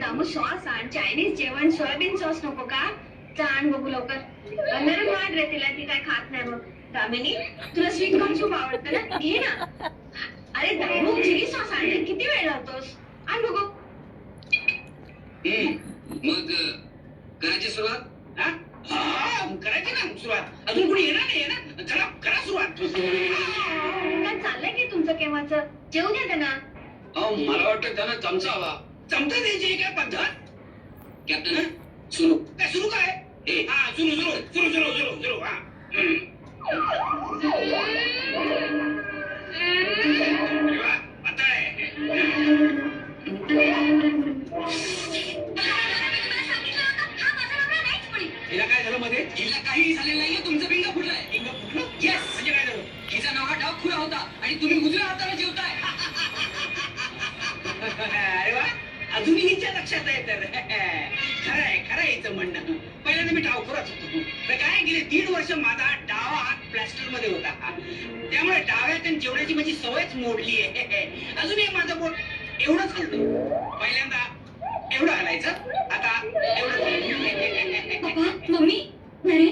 Damu sauce आण, Chinese जेवण, soybean sauce नको का? आण बघू लवकर. नरम वाढ रे तिला, ती काय खात नाही मग. दामिनी, तुला स्वीट कॉर्न सूप आवडतं ना? घे ना. अरे दामू, चिली सॉस आण, किती वेळ लावतोस? आण बघू. मग करायची सुरुवात? करायची ना सुरुवात. अजून कोणी येणार नाही ना? चला करा सुरुवात. काय चाललंय की तुमचं केव्हाचं? जेवू द्या त्यांना. मला वाटतं त्यांना चमचा हवा. चमचा द्यायची काय पद्धत? कॅप्टन सुरू काय सुरू काय? सुरू सुरू सुरू सुरू सुरू सुरू हा. अरे वा, आता आहे. हिला काय झालं मध्ये? हिला काही झालेलं नाहीये. तुमचं पिंग फुटलंय. पिंग फुटलं? येस. म्हणजे काय झालं? हिचा नवा डाव खुला होता आणि तुम्ही उजव्या हाताला जेवताय. अरे वा, अजूनही हिच्या लक्षात आहे तर. खरंय हिचं म्हणणं. पहिल्यांदा मी डावखोराच होतो. तर काय गेले 1.5 वर्ष माझा डावा हात प्लॅस्टर मध्ये होता. त्यामुळे डाव्यात जेवण्याची माझी सवयच मोडली आहे. अजूनही माझं बोट एवढंच हलतं. पहिल्यांदा एवढं हलायचं, आता एवढं. पप्पा, मम्मी, अरे